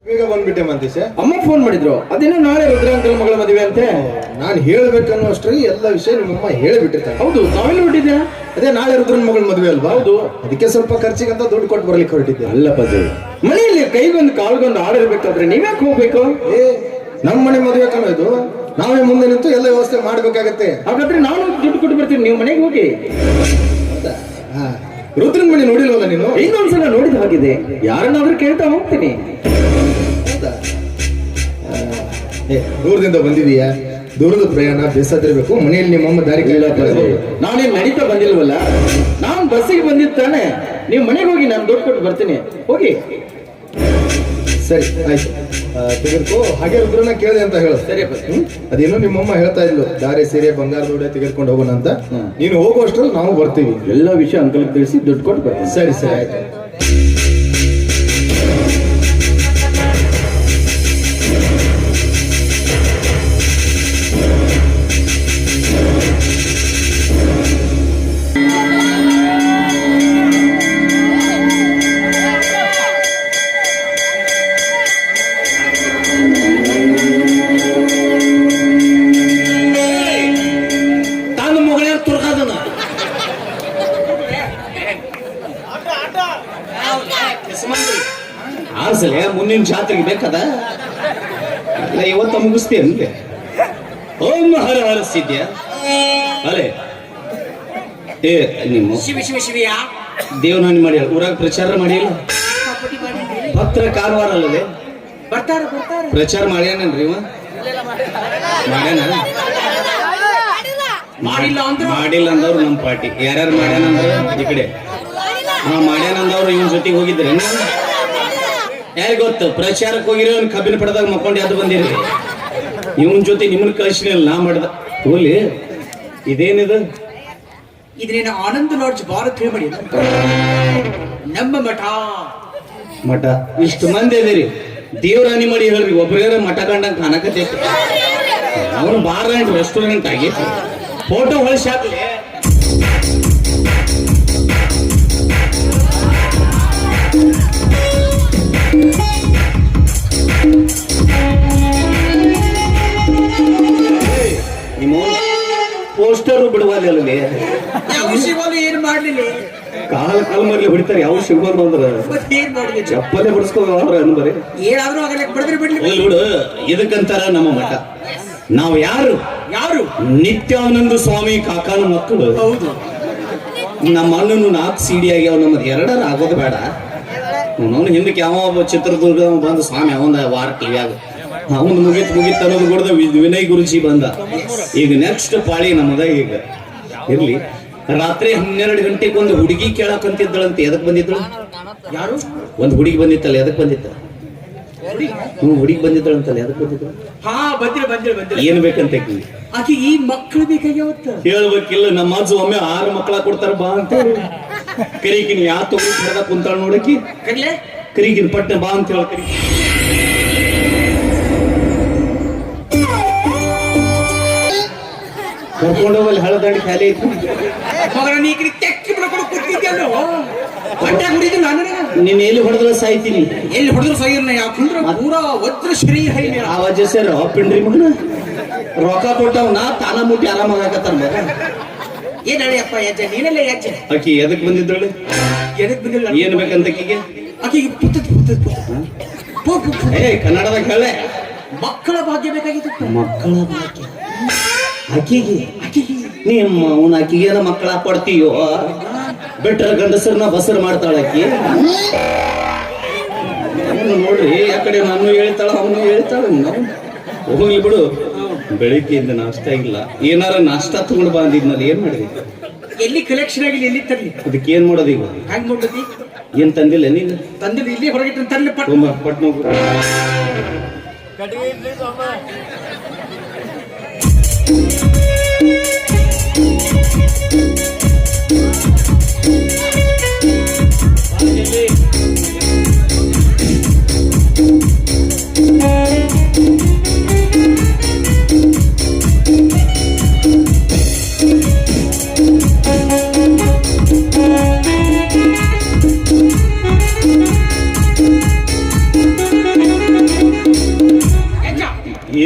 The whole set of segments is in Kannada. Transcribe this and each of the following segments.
ಬೇಗ ಬಂದ್ಬಿಟ್ಟೆ ಮಂತೀಶ. ಅಮ್ಮ ಫೋನ್ ಮಾಡಿದ್ರು, ಅದೇನೋ ನಾಳೆ ರುದ್ರಾಂಕಲ್ ಮಗಳ ಮದುವೆ ಅಂತೆ. ನಾನು ಹೇಳ್ಬೇಕನ್ನೋ ಅಷ್ಟ್ರಲ್ಲಿ ಎಲ್ಲ ವಿಷಯ ನಿಮ್ಮಮ್ಮ ಹೇಳಿಬಿಟ್ಟಿರ್ತಾರೆ. ಹೌದು, ನಾವೆಲ್ಲ ಹೊರಟಿದ್ಯಾ? ಅದೇ ನಾಳೆ ರುದ್ರನ್ ಮಗಳ ಮದುವೆ ಅಲ್ವಾ? ಹೌದು. ಅದಕ್ಕೆ ಸ್ವಲ್ಪ ಖರ್ಚಿಗಂತ ದುಡ್ಡು ಕೊಟ್ಟು ಬರ್ಲಿಕ್ಕೆ ಹೊರಟಿದ್ದೆ. ಅಲ್ಲ ಪದೇ, ಮನೆಯಲ್ಲಿ ಕೈಗೊಂದು ಕಾಲ್ಗೊಂದು ಆಡಿರ್ಬೇಕಾದ್ರೆ ನೀವ್ಯಾಕೆ ಹೋಗ್ಬೇಕು? ನಮ್ಮ ಮನೆ ಮದುವೆ ಕಾಣ ಇದು, ನಾವೇ ಮುಂದೆ ನಿಂತು ಎಲ್ಲ ವ್ಯವಸ್ಥೆ ಮಾಡ್ಬೇಕಾಗತ್ತೆ. ಹಾಗಾದ್ರೆ ನಾನು ದುಡ್ಡು ಕೊಟ್ಟು ಬರ್ತೀನಿ, ನೀವು ಮನೆಗೆ ಹೋಗಿ. ರುದ್ರನ್ ಮನೆ ನೋಡಿಲ್ವಲ್ಲ ನೀನು? ಇನ್ನೊಂದ್ಸಲ ನೋಡಿದ ಹಾಗಿದೆ, ಯಾರನ್ನಾದ್ರೂ ಕೇಳ್ತಾ ಹೋಗ್ತೀನಿ. ದೂರದಿಂದ ಬಂದಿದೀಯಾ? ದೂರದ ಪ್ರಯಾಣ ಬೇಸತ್ತಿರ್ಬೇಕು. ಮನೆಯಲ್ಲಿ ನಿಮ್ಮಮ್ಮ ದಾರಿ ಕೇಳ. ನಾನೇನ್ ನಡೀತಾ ಬಂದಿಲ್ವಲ್ಲ, ನಾನು ಬಸ್ಸಿಗೆ ಬಂದಿದ್ದಾನೆ. ನೀವು ಮನೆಗೆ ಹೋಗಿ, ನಾನು ದುಡ್ಡು ಕೊಟ್ಟು ಬರ್ತೀನಿ, ಹೋಗಿ. ಸರಿ ಆಯ್ತು, ತೆಗೆದುಕೋ. ಹಾಗೆ ರುದ್ರನ ಕೇಳಿದೆ ಅಂತ ಹೇಳು. ಸರಿ. ಅದೇನೋ ನಿಮ್ಮಮ್ಮ ಹೇಳ್ತಾ ಇದ್ಲು, ದಾರಿ ಸೀರೆ ಬಂಗಾರದ ಒಡೆ ತೆಗೆದುಕೊಂಡು ಹೋಗೋಣ ಅಂತ. ನೀನು ಹೋಗುವಷ್ಟರಲ್ಲಿ ನಾವು ಬರ್ತೀವಿ. ಎಲ್ಲ ವಿಷಯ ಅಂಕಲ್ ತಿಳಿಸಿ ದುಡ್ಡು ಕೊಟ್ಟು ಬರ್ತೀನಿ. ಸರಿ ಸರಿ ಆಯ್ತು. ಆರ್ಸಲೆ ಮುಂದಿನ ಜಾತ್ರೆಗೆ ಬೇಕದ ಇವತ್ತ ಮುಗಿಸ್ತೇನೆ. ಓಂ ಹರ ಹರ ಸಿದ್ಯ ಅಲೆ ಏ ನಿಮ್ಮ ದೇವನಾನಿ ಮಾಡಿ ಊರಾಗ ಪ್ರಚಾರ ಮಾಡಿಲ್ಲ, ಪತ್ರ ಕಾರವಾರ ಅಲ್ಲದೆ ಪ್ರಚಾರ ಮಾಡ್ಯಾನನ್ರಿ ಇವ? ಮಾಡಿಲ್ಲ ಅಂದವ್ರು ನಮ್ಮ ಪಾರ್ಟಿ. ಯಾರ್ಯಾರು ಮಾಡ್ಯಾನಂದ್ರ ಈ ಕಡೆ ಮಾಡ್ಯಾನಂದವ್ರು ಇವನ್ ಜೊತೆಗೆ ಹೋಗಿದ್ರೆ ಯಾರಿಗೆ ಗೊತ್ತು? ಪ್ರಚಾರಕ್ಕೆ ಹೋಗಿರೋ ಅವ್ನು ಕಬ್ಬಿನ ಪಡೆದಾಗ ಮಕ್ಕೊಂಡು ಯಾವ್ದು ಬಂದಿರಿ. ಇವನ್ ಜೊತೆ ನಿಮ್ಮನ್ನ ಕಳಿಸಿನಲ್ಲ ನಾ ಮಾಡ್ದ. ಹೋಗ್ಲಿ, ಇದೇನಿದು? ಇದನ್ನ ಆನಂದ ಲಾಡ್ಜ್ ಭಾರತ್ ಮಾಡಿ ನಮ್ಮ ಮಠ ಇಷ್ಟು ಮಂದಿ ಇದೀರಿ, ದೇವ್ರಾನಿ ಮಾಡಿ ಹೇಳ್ರಿ. ಒಬ್ರಿಗಾರ ಮಠ ಕಂಡಂಗ ಕಾಣಕತ್ತೈತಿ. ಅವ್ನು ಬಾರ್ ಅಂಡ್ ರೆಸ್ಟೋರೆಂಟ್ ಆಗೈತಿ. ಫೋಟೋ ಹೊಳಿಸಿ ಹಾಕ್ಲಿ. ಪೋಸ್ಟರ್ ಬಿಡುವಲ್ಲಿ ಏನ್ ಮಾಡ್ಲಿಲ್ಲ, ಕಾಲ ಮರ್ಲಿ ಹೊಡಿತಾರೆ. ಯಾವ ಸಿಗ್ಬಾರ್ದು ಅಂದ್ರ ಚಪ್ಪಲೆ ಬಿಡಿಸ್ಕೋದ್ರ ಅನ್ಬರಿ ಬಿಡು. ಇದಕ್ಕಂತಾರ ನಮ್ಮ ಮಠ. ನಾವು ಯಾರು ನಿತ್ಯಾನಂದ ಸ್ವಾಮಿ ಕಾಕಾನ ಮಕ್ಕಳು. ಹೌದು. ನಮ್ಮ ಅಣ್ಣನು 4 CD ಆಗ್ಯಾವ, ನಮ್ಮದು 2 ಆಗೋದು ಬೇಡ. ಅವನು ಹಿಂದಕ್ಕೆ ಯಾವ ಚಿತ್ರದುರ್ಗ ಬಂದ ಸ್ವಾಮಿ ಅವಂದ ವಾರ ಟಿವಿಯಾಗ ಅವನು ಮುಗಿತ್ ಅನ್ನೋದು ಕೂಡ ವಿನಯ್ ಗುರುಜಿ ಬಂದ. ಈಗ ನೆಕ್ಸ್ಟ್ ಪಾಳಿ ನಮ್ಮದ. ಈಗ ಇರ್ಲಿ, ರಾತ್ರಿ 12 ಗಂಟೆಗೆ ಒಂದು ಹುಡುಗಿ ಕೇಳಕ್ಕಂತಿದ್ದಳಂತೆ. ಎದಕ್ ಬಂದಿದ್ದಳು? ಯಾರು? ಒಂದು ಹುಡುಗಿ ಬಂದಿತ್ತಲ್ಲ, ಎದಕ್ ಬಂದಿತ್ತ? ಹುಡುಗಿ ಬಂದಿದ್ದಳಂತಲ್ಲ, ಎದಕ್ ಬಂದಿದ್ದಳು? ಬಂದಿರ ಏನ್ ಬೇಕಂತ ಆಕೆ ಈ ಮಕ್ಕಳು ಬೇಕಾಗ್ಯಾವತ್ತ ಹೇಳ್ಬೇಕಿಲ್ಲ. ನಮ್ಮ ಅಜ್ಜ ಒಮ್ಮೆ 6 ಮಕ್ಕಳ ಕೊಡ್ತಾರ ಬಾ ಅಂತ ಕರಿಕಿನಿ. ಯಾ ತೊಗೊಂಡು ಕುಂತಾಳ ನೋಡಕಿ, ಕರಿಗಿನ ಪಟ್ಟ ಬಾ ಅಂತ ಹೇಳ ಕರಿ. ಕರ್ಕೊಂಡೋಗಲ್ಲಿ ಹಳದಂಡಿ ಖಾಲಿ ಐತಿ. ನೀನ್ ಎಲ್ಲಿ ಹೊಡೆದ್ರ ಸಾಯ್ತೀನಿ. ಎಲ್ಲಿ ಹೊಡೆದ್ರು ಸೈರ್ನ ಯಾಕಂದ್ರ ಪೂರಾ ವಜ್ರ ಶ್ರೀ ಹೈ ಆ ವಜೆ ಸರ್ ಪಿಂಡ್ರಿ ಮಗನ ರೊಕ್ಕ ಕೊಟ್ಟವನ ತಾನ ಮುಟ್ಟಿ ಆರಾಮಾಗತ್ತಾರ ಮಗ. ಏನಪ್ಪ ಯಜ್ಜ, ನೀನೆಲ್ಲ ಯಜ್ಜ. ಆಕಿ ಎದಕ್ ಬಂದಿದ್ದಳು? ಎದಕ್ ಬಂದಿಲ್ಲ? ಏನ್ ಬೇಕಂತ ಆಕಿಗೆ? ಆಕಿಗೆ ಕನ್ನಡದಾಗ ಹೇಳೆ. ಮಕ್ಕಳ ಭಾಗ್ಯ ಬೇಕಾಗಿತ್ತು. ಮಕ್ಕಳ ಭಾಗ್ಯ ಆಕಿಗೆ? ನಿಮ್ಮ ಅವನ ಆಕಿಗೇನ ಮಕ್ಕಳ ಕೊಡ್ತೀಯೋ? ಬೆಟ್ರ ಗಂಡಸರ್ನ ಬಸರ್ ಮಾಡ್ತಾಳ ಆಕಿ. ನೋಡ್ರಿ, ಯಾಕಡೆ ನಾನು ಹೇಳ್ತಾಳ ಅವನು ಹೇಳ್ತಾಳ. ಹೋಗ್ಲಿ ಬಿಡು. ಬೆಳಿಗ್ಗೆಯಿಂದ ನಾಷ್ಟ ಇಲ್ಲ. ಏನಾರ ನಾಷ್ಟ ತಗೊಂಡು ಬಂದಿದ್ನಲ್ಲಿ ಏನ್ ಮಾಡಿದ್ರಿ? ಎಲ್ಲಿ ಕಲೆಕ್ಷನ್ ಆಗಿಲ್ಲ, ಎಲ್ಲಿ ತರ್ಲಿ? ಅದಕ್ಕೆ ಏನ್ ಮಾಡೋದು ಈಗ? ಹ್ಯಾಂಗ್ ಮಾಡೋದಿ? ಏನ್ ತಂದಿಲ್ಲ ನೀನು? ತಂದಿಲ್ಲ, ಇಲ್ಲಿ ಹೊರಗಿಟ್ಟು ತರ್ಲಿ. ಪಟ್ನ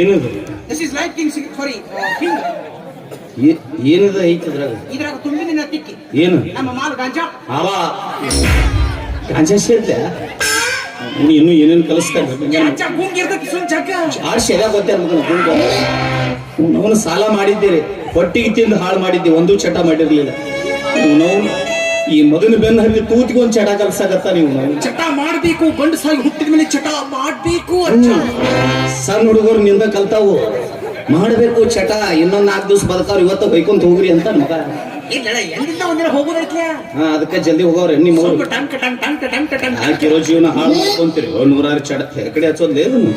ಏನದು this is like king sorry king ಏನದ ಐತದ್ರಾಗ ಇದ್ರಾಗ ತುಂಬಿನ ತಿಕ್ಕಿ ಏನು ನಮ್ಮ ಮಾಲ್ ಗಾಂಜಾ ಅವ ಗಾಂಜಾ ಸೇರ್ತ ಇನ್ನು ಏನೇನು ಕಲಿಸ್ತಾರೆ ಗಾಂಜಾ ಗುಂಗ್ ಇರ್ತೈತಿ ಸುಮ್ ಚಕ್ಕ ಆಡ್ ಶೆದ ಗೊತ್ತೇ ಅವನು ಸಾಲ ಮಾಡಿದ್ದೀರಿ ಹೊಟ್ಟಿಗೆ ತಿಂದು ಹಾಳು ಮಾಡಿದ್ದಿ ಒಂದೂ ಚಟ ಮಾಡಿರ್ಲಿಲ್ಲ ನಾವು ಈ ಮಗನ ಬೆನ್ನ ಹರಿದು ತೂತಿಗೆ ಒಂದು ಚಟ ಕಲ್ಸಾಕತ್ತ ನೀವು ಚಟ ಮಾಡ್ಬೇಕು ಗಂಡಸಾಗಿ ಹುಟ್ಟಿದ ಮೇಲೆ ಚಟ ಮಾಡ್ಬೇಕು ಸಣ್ಣ ಹುಡುಗರು ನಿಂದ ಕಲ್ತಾವು ಮಾಡಬೇಕು ಚಟ ಇನ್ನೊಂದ್ 4 ದಿವಸ ಬದುಕವ್ರು ಇವತ್ತು ಬೈಕೊಂತ ಹೋಗ್ರಿ ಅಂತ ಮಗ ಇಲ್ಲ ಎಲ್ಲಿಂದ ಒಂದಿನ ಹೋಗೋದೈತ್ಲ ಹಾ ಅದಕ್ಕೆ ಜಲ್ದಿ ಹೋಗವ್ರೆ ನಿಮ್ಮ ಸ್ವಲ್ಪ ಟಂಕ ಟಂಕ ಟಂಕ ಟಂಕ ಟಂಕ ಹಾಕಿರೋ ಜೀವನ ಹಾಳು ಮಾಡ್ಕೊಂತೀರಿ 100 ಚಟ ಕಡೆ ಹಚ್ಚೋದ್ಲೇ ಅದನ್ನು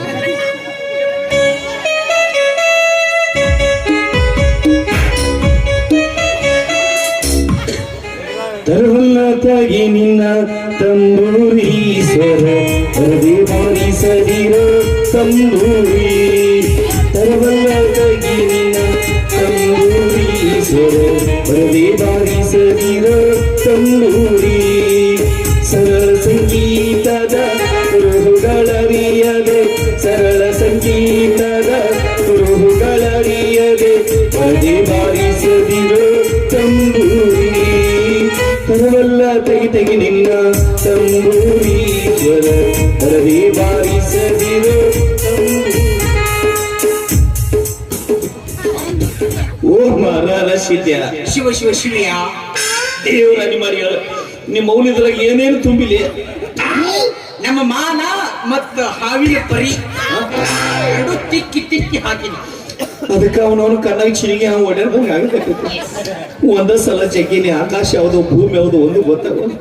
ತರವಲ್ಲ ತಾಗಿ ನಿನ್ನ ತಂಬೂರಿ ಸ್ವರ ತರದೆ ಬಾರಿಸದಿರ ತಂಬೂರಿ ತರವಲ್ಲ ತಾಗಿ ನಿನ್ನ ತಂಬೂರಿ ಸ್ವರ ತರದೆ ಬಾರಿಸದಿರ ತಂಬೂರಿ ಸರಳ ಸಂಗೀತದ ಕುರುಹುಗಳರಿಯದೆ ಸರಳ ಸಂಗೀತದ ಕುರುಹುಗಳರಿಯದೆ ತರದೆ ಬಾರಿಸದಿರ ತಂಬೂರಿ ತರವಲ್ಲ ತೆಗಿ ನಿನ್ನ ತಂಬೂರೀಶ್ವರ ತರದೇ ಬಾರಿಸದಿರೋ ಓ ಮರರ ಶಿದ್ಯ ಶಿವ ಶಿವ ಶಿವಯ್ಯ ದೇವರ ನಿಮ್ಮರಿಗಳು ನಿಮ್ಮ ಮೌಲ್ಯದ್ರಾಗ ಏನೇನು ತುಂಬಿಲಿ ನಮ್ಮ ಮಾನ ಮತ್ತ ಹಾವಿನ ಪರಿ ಎರಡು ತಿಕ್ಕಿ ತಿಕ್ಕಿ ಹಾಕಿನಿ ಅದಕ್ಕೆ ಅವನವನು ಕಣ್ಣಾಗ ಚಿರಿಗೆ ಅವ್ನು ಓಡಾಡ್ದಂಗ ಆಗಬೇಕು ಒಂದ ಸಲ ಜಗ್ಗಿನಿ ಆಕಾಶ ಯಾವುದು ಭೂಮಿ ಯಾವುದು ಒಂದು ಗೊತ್ತಾಗೋದು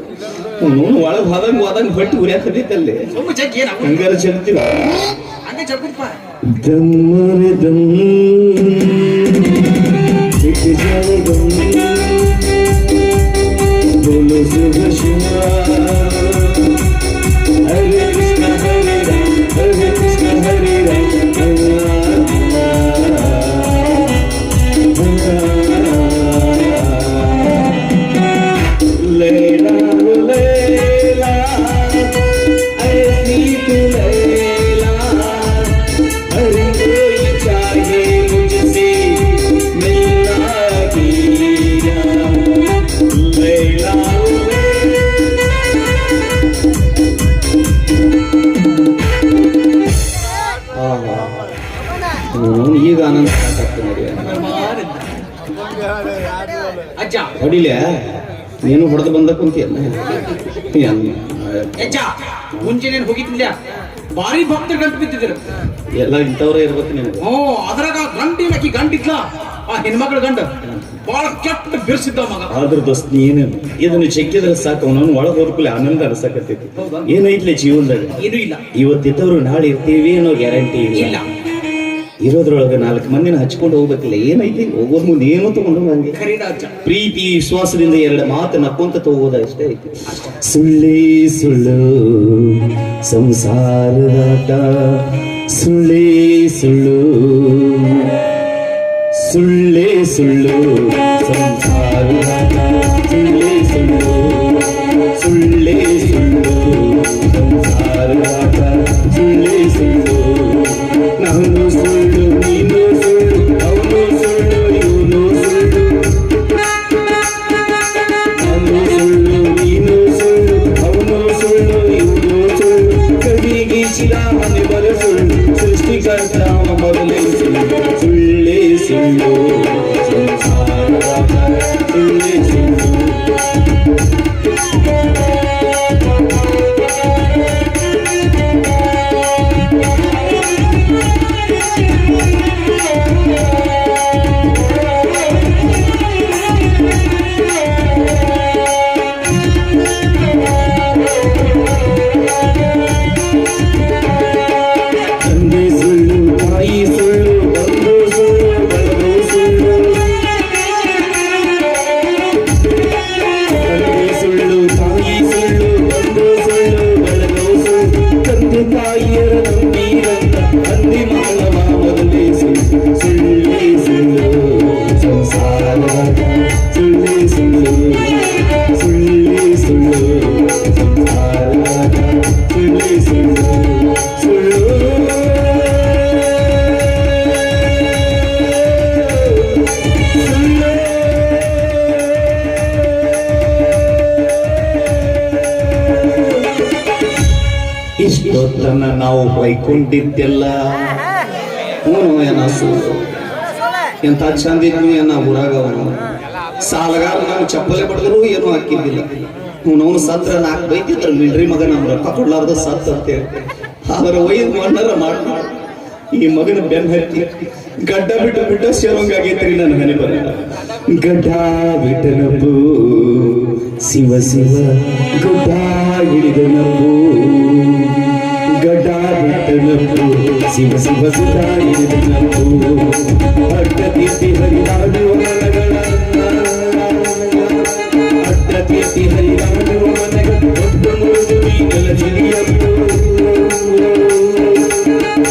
ಅವನು ಒಳಗೆ ಹೋದಂಗ ಹೊಟ್ಟು ಉರಿಯಾಕದೈತಲ್ಲಿ ತುಂಬ ಜಗ್ಗಿ ಏನು ಹಂಗಾರ ಜಗ್ತೀವ ಹಂಗೆ ಜಗ್ಗುಪ್ಪ ದಮ್ಮರೆ ದಮ್ एक जाने दम बोलो शुभ शिवा हरे कृष्ण हरे राम हरे कृष्ण हरे राम लैला लैला ऐसी तू लैला हर कोई चाहे मुझसे मिलना हीरा लैला ಈಗ ಆನಂದ ಅಜ್ಜ ಹೊಡಿಲೆ ನೀನು ಹೊಡೆದು ಬಂದ ಕುಂತಿಯಲ್ಲ ಅಜ್ಜ ಮುಂಚೆನೆ ಹೋಗಿದ್ದಿಲ್ಲ ಭಾರಿ ಭಕ್ತರು ಗಂಟು ಬಿದ್ದಿದ್ರು ಎಲ್ಲ ಇಂಥವ್ರೇ ಇರ್ಬೇಕು ನಿನಗೆ ಅದ್ರಾಗ ಗಂಟಿನ ಆಕಿ ಗಂಟಿದ್ಲ ಆ ಹೆಣ್ಮಕ್ಳ ಗಂಡ ಬಹಳ ಕೆಟ್ಟ ಬಿರ್ಸಿದ್ದ ಮಗ ಆದ್ರ ದೋಸ್ತ್ ನೀನೇನು ಇದನ್ನ ಚೆಕ್ಕಿದ್ರೆ ಸಾಕು ಅವನವನು ಒಳಗೆ ಹೋದ್ಕೂಲೆ ಆನಂದ ಅನ್ಸಕತ್ತೈತಿ ಏನೈತ್ಲೆ ಜೀವನದಾಗ ಏನೂ ಇಲ್ಲ ಇವತ್ತಿದ್ದವ್ರು ನಾಳೆ ಇರ್ತೀವಿ ಅನ್ನೋ ಗ್ಯಾರಂಟಿ ಇಲ್ಲ ಇಲ್ಲ ಇರೋದ್ರೊಳಗೆ 4 ಮಂದಿನ ಹಚ್ಕೊಂಡು ಹೋಗ್ಬೇಕಿಲ್ಲ ಏನೈತಿ ಹೋಗೋದ್ ಮುಂದೆ ಏನೋ ತಗೊಂಡು ಹಂಗೆ ಖರೀದ ಅಜ್ಜ ಪ್ರೀತಿ ವಿಶ್ವಾಸದಿಂದ 2 ಮಾತು ನಕ್ಕೊಂತ ತಗೋದ ಅಷ್ಟೇ ಐತಿ ಸುಳ್ಳೇ ಸುಳ್ಳು ಸಂಸಾರದಾಟ ಸುಳ್ಳೇ ಸುಳ್ಳು ಸುಳ್ಳೇ ಸುಳ್ಳು ಸಂಸಾರದಾಟ ಸುಳ್ಳೇ ಸುಳ್ಳು ಸುಳ್ಳೇ ಸುಳ್ಳು ಸಂಸಾರದಾಟ ಸುಳ್ಳೇ ಸುಳ್ಳು ನಾನು ಸುಳ್ಳು ನೀನು ಸುಳ್ಳು ಅವನು ಸುಳ್ಳು ಇವನು ಸುಳ್ಳು ನಾನು ಸುಳ್ಳು ನೀನು ಸುಳ್ಳು ಅವನು ಸುಳ್ಳು ಇವನು ಸುಳ್ಳು ಕವಿಗೆ ಚಿರಾಮನೆ ಬರ ಸುಳ್ಳು ಸೃಷ್ಟಿಕರ್ತ ಮೊದಲೇ ಸುಳ್ಳು ಸುಳ್ಳೇ ಸುಳ್ಳು ಸಂಸಾರದಾಟ ಸುಳ್ಳೇ ಸುಳ್ಳು ತಂದೆ ಸುಳ್ಳು ತಾಯಿ ಸುಳ್ಳು ಬಂಧು ಸುಳ್ಳು ಬಳಗು ಸುಳ್ಳು ನಾವು ಹೊಯ್ಕೊಂಡಿದ್ದೆಲ್ಲ ಹ್ಞೂ ಏನ ಸುಳ್ಳು ಎಂತ ಚಂದ ಇದ್ನು ಏನ ಊರಾಗ ಅವನು ಸಾಲಗಾರ ನಾವು ಚಪ್ಪಲೆ ಬಡಿದ್ರು ಏನೂ ಹಾಕಿದ್ದಿಲ್ಲ ಅವನು ಸತ್ರ ನಾಲ್ಕು ಬೈತಿದ್ರ ಮಿಲ್ಟ್ರಿ ಮಗ ನಮ್ ರೊಕ್ಕ ಕೊಡ್ಲಾರ್ದ ಸತ್ ಅಂತೇಳಿ ಆದ್ರೆ ಒಯ್ದು ಮಣ್ಣರ ಮಾಡಿ ಈ ಮಗನ ಬೆನ್ನ ಹತ್ತಿ ಗಡ್ಡ ಬಿಟ್ಟು ಸೇರೋಂಗಾಗೈತ್ರಿ ನನ್ನ ಹನಿ ಬರ ಗಡ್ಡ ಬಿಟ್ಟನಪ್ಪು ಶಿವ ಶಿವ ಗುಡ್ಡ ಹಿಡಿದನಪ್ಪು ಗಡ್ಡ ಬಿಟ್ಟನಪ್ಪು ಶಿವ ಶಿವ ಸುತ ಹಿಡಿದನಪ್ಪು ಅಡ್ಡ ತೀರ್ತಿ ಹರಿದಾಡುವ ಮನಗಳ ಅಡ್ಡ ತೀರ್ತಿ ಹರಿದಾಡುವ ಮನಗಳ ಒಟ್ಟು ಮುಳುಗುವಿ ನೆಲಜಿಲಿಯಪ್ಪು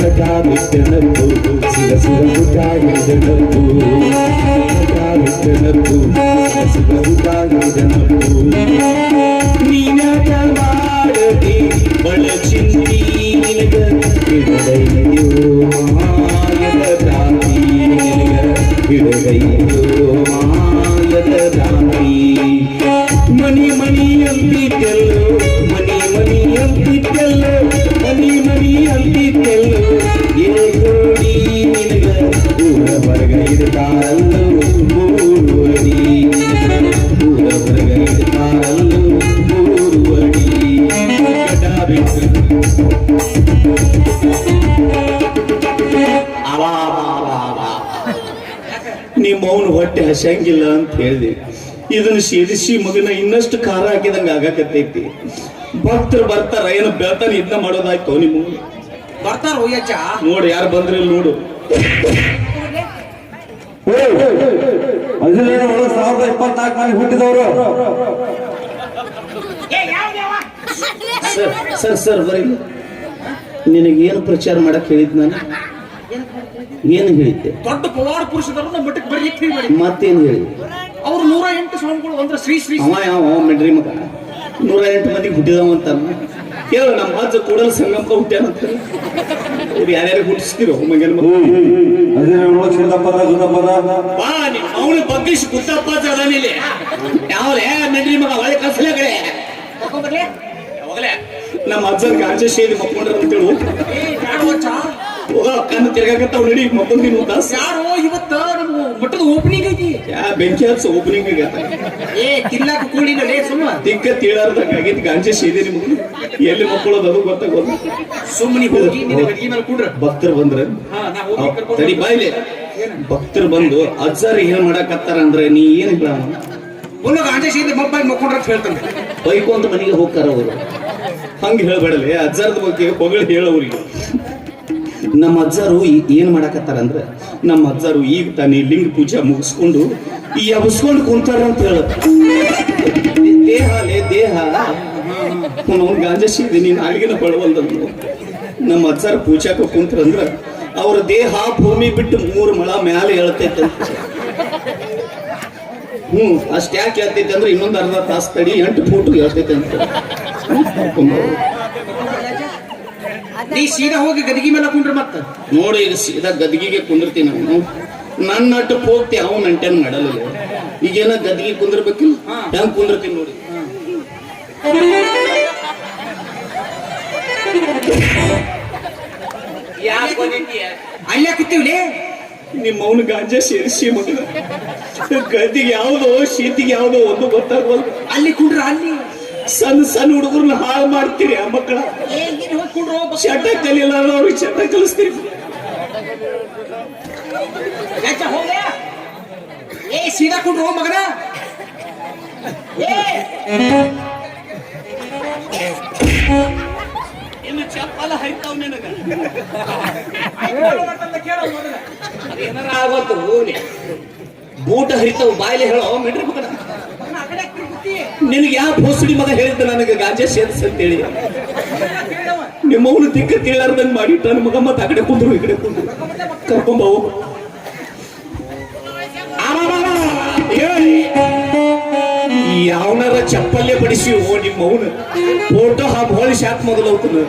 ಗಡ್ಡ ಬಿಟ್ಟನಪ್ಪು ಶಿವ ಶಿವ ಗುಡ್ಡ ಹಿಡಿದನಪ್ಪು ಗಡ್ಡ ಬಿಟ್ಟನಪ್ಪು ಶಿವ ಗುಡ್ಡ ಹಿಡಿದನಪ್ಪು ನೀನಾಟ ಮಾಡದೆ ಬಳ ಚಿಂತಿ ನಿನಗ ಹಿಡದೈಯೋ ಮಾಯದ ಭ್ರಾಂತಿ ನಿನಗ ಹಿಡದೈಯೋ ಮಾಯದ ಭ್ರಾಂತಿ ಮನಿ ಮನಿ ಅಂತಿದ್ದೆಲ್ಲೋ ಮನಿ ಮನಿ ಅಂತಿದ್ದೆಲ್ಲೋ ಮನಿ ಮನಿ ಅಂತಿದ್ದೆಲ್ಲೋ ಏಗೋಡಿ ನಿನಗ ಊರ ಹೊರಗ ಇರ್ತಾರಲ್ಲೋ ಊರುವಡಿ ಊರ ಹೊರಗ ಇರ್ತಾರಲ್ಲೋ ಊರುವಡಿ ಗಡ್ಡ ಬಿಟ್ಟು ನಿಮ್ಮ ಅವನು ಹೊಟ್ಟೆ ಹಸಂಗಿಲ್ಲ ಅಂತ ಹೇಳಿದೆ ಇದನ್ನು ಸೇರಿಸಿ ಮಗನ ಇನ್ನಷ್ಟು ಖಾರ ಹಾಕಿದಂಗ ಆಗಾಕತ್ತೈತಿ ಭಕ್ತರು ಬರ್ತಾರ ಏನು ಬೆಳ್ತಾನೆ ಇದನ್ನ ಮಾಡೋದಾಯ್ತು ನಿಮ್ಮ ಬರ್ತಾರ ಹೋಯ್ಯಚ್ಚ ನೋಡು ಯಾರು ಬಂದ್ರೆ ಇಲ್ಲಿ ನೋಡು 1924 ನಲ್ಲಿ ಹುಟ್ಟಿದವರು ಸರ್ ಸರ್ ಬರೀ ನಿನಗೇನು ಪ್ರಚಾರ ಮಾಡಕ್ ಹೇಳಿದ್ ನಾನು ಏನು ಹೇಳಿದ್ದೆ ದೊಡ್ಡ ಪವಾಡ ಪುರುಷದವರು ನಮ್ಮ ಮಟ್ಟಕ್ಕೆ ಬರ್ಲಿಕ್ಕೆ ಹೇಳಿ ಮತ್ತೇನು ಹೇಳಿ ಅವ್ರು 108 ಸ್ವಾಮಿಗಳು ಅಂದ್ರೆ ಶ್ರೀ ಶ್ರೀ ಅವ ಮೆಡ್ರಿ ಮಗ 108 ಮಂದಿಗೆ ಹುಟ್ಟಿದವ ಅಂತ ಕೇಳು ನಮ್ಮ ಅಜ್ಜ ಕೂಡಲ ಸಂಗಮ ಹುಟ್ಟ್ಯಾನಂತ ಅವ್ರು ಯಾರ್ಯಾರು ಹುಟ್ಟಿಸ್ತಿರೋ ಮಗನ ಅವನು ಬಗ್ಗಿಸಿ ಗುದ್ದಪ್ಪ ಅದಾನಿಲ್ಲಿ ಯಾವಲೇ ಮೆಡ್ರಿ ಮಗ ಒಳ್ಳೆ ಕಸಲೆ ಕಡೆ ನಮ್ಮ ಅಜ್ಜನ ಗಾಂಜೆ ಸೇರಿ ಮಕ್ಕೊಂಡ್ರ ಅಂತೇಳು ಕಣ್ಣು ತಿರ್ಗಾಕತ್ತಾವ್ ನಡಿ ಮಕ್ಕೊಂದಿನ ತಾಸ ಯಾರು ಇವತ್ತ ನಮ್ಮ ಮಠದ ಓಪನಿಂಗ್ ಐತಿ ಬೆಂಕಿ ಹಚ್ಚ ಓಪನಿಂಗ್ ತಿನ್ನಾಕ ಕೂಡಿನ ಸುಮ್ಮ ದಿಕ್ಕ ತೀಳಾರ್ದಾಗ ಆಗೈತಿ ಗಾಂಜೆ ಸೇರಿ ನಿಮ್ಗೆ ಎಲ್ಲಿ ಮಕ್ಕಳೋದು ಅದು ಗೊತ್ತಾಗೋದು ಸುಮ್ಮನೆ ಹೋಗಿ ನಿನ್ನ ಗಡಿಗೆ ಮೇಲೆ ಕೂಡ್ರ ಭಕ್ತರು ಬಂದ್ರ ತಡಿ ಬಾಯ್ಲೆ ಭಕ್ತರು ಬಂದು ಅಜ್ಜಾರ ಏನ್ ಮಾಡಾಕತ್ತಾರ ಅಂದ್ರೆ ನೀ ಏನ್ ಹೇಳ ಒಂದು ಗಾಂಜೆ ಸೀದೆ ಮಬ್ಬಾಗಿ ಮಕ್ಕೊಂಡ್ರ ಅಂತ ಹೇಳ್ತಾನೆ ಬೈಕೊಂತ ಮನೆಗೆ ಹೋಗ್ತಾರ ಅವರು ಹಂಗ ಹೇಳ್ಬೇಡಲೆ ಅಜ್ಜಾರದ ಬಗ್ಗೆ ಹೊಗಳು ಹೇಳೋರಿಗೆ ನಮ್ಮ ಅಜ್ಜಾರು ಏನ್ ಮಾಡಾಕತ್ತಾರ ಅಂದ್ರ ನಮ್ಮ ಅಜ್ಜಾರು ಈಗ ತಾನೇ ಲಿಂಗ ಪೂಜೆ ಮುಗಿಸ್ಕೊಂಡು ಈ ಅಬಸ್ಕೊಂಡು ಕುಂತಾರ ಅಂತ ಹೇಳ ದೇಹ ಅವ್ನು ಗಾಂಜಾ ಸೀದೆ ನೀನ್ ಆಗಿನ ಬಳವಲ್ದಂದ್ರು ನಮ್ಮ ಅಜ್ಜಾರ ಪೂಜಾಕ ಕುಂತ್ರಂದ್ರ ಅವ್ರ ದೇಹ ಭೂಮಿ ಬಿಟ್ಟು 3 ಮೊಳ ಮ್ಯಾಲೆ ಹೇಳ್ತೈತೆ ಅಷ್ಟ ಯಾಕೆ ಹೇಳ್ತೈತೆ ಅಂದ್ರೆ ಇನ್ನೊಂದು ಅರ್ಧ ತಾಸು ತಡಿ 8 ಫೂಟ್ ಹೇಳ್ತೈತೆ ಅಂತ ನೀ ಸೀದಾ ಹೋಗಿ ಗದಿಗೆ ಮೇಲೆ ಕುಂಡ್ರ ಮತ್ತ ನೋಡಿ ಈಗ ಸೀದಾ ಗದಿಗೆಗೆ ಕುಂದಿರ್ತೀನಿ ಅವನು ನನ್ನ ಅಟ್ಟು ಹೋಗ್ತಿ ಅವನು ಅಂಟೆನ್ ಮಾಡಲ್ಲ ಈಗೇನ ಗದಿಗೆ ಕುಂದಿರ್ಬೇಕಿಲ್ಲ ಹೆಂಗ್ ಕುಂದಿರ್ತೀನಿ ನೋಡಿ ಅಲ್ಲೇ ಕೂತೀವ್ಲಿ ನಿಮ್ಮ ಅವನು ಗಾಂಜಾ ಸೇರಿಸಿ ಮಗನ ಗದಿಗೆ ಯಾವ್ದೋ ಶೀತಿಗೆ ಯಾವ್ದೋ ಒಂದು ಗೊತ್ತಾಗೋದು ಅಲ್ಲಿ ಕುಂಡ್ರ ಅಲ್ಲಿ ಸಣ್ಣ ಸಣ್ಣ ಹುಡುಗರನ್ನ ಹಾಳು ಮಾಡ್ತೀರಿ ಆ ಮಕ್ಕಳ ಚಟ ಕಲಿಯಲ್ಲ ಅವ್ರಿಗೆ ಚಟ ಕಲಿಸ್ತೀರಿ ಸೀದಾ ಕುಂಡ್ರು ಮಗನ ಇನ್ನು ಚಪ್ಪಲ ಹರಿತಾವ್ ನಿನಗ ಏನಾರ ಆಗೋತು ಬೂಟ ಹರಿತಾವ್ ಬಾಯ್ಲೆ ಹೇಳೋ ಮಿಡ್ರಿ ಮಗನ ನಿನಗೆ ಯಾವ ಭೋಸಡಿ ಮಗ ಹೇಳಿದ್ದ ನನಗೆ ಗಾಂಜಾ ಸೇರ್ಸ್ ಅಂತೇಳಿ ನಿಮ್ಮವನು ದಿಕ್ಕ ತಿಳಾರ್ದಂಗ್ ಮಾಡಿಟ್ಟ ನನ್ನ ಮಗ ಮತ್ತೆ ಆ ಕಡೆ ಕುಂದ್ರು ಈ ಕಡೆ ಕುಂದ್ರು ಕರ್ಕೊಂಬವು ಯಾವನಾರ ಚಪ್ಪಲ್ಲೇ ಬಡಿಸಿ ಓ ನಿಮ್ಮ ಅವನು ಫೋಟೋ ಹೋಳಿಸಿ ಹಾಕ್ ಮೊದಲು ಹೋಗ್ತಾನ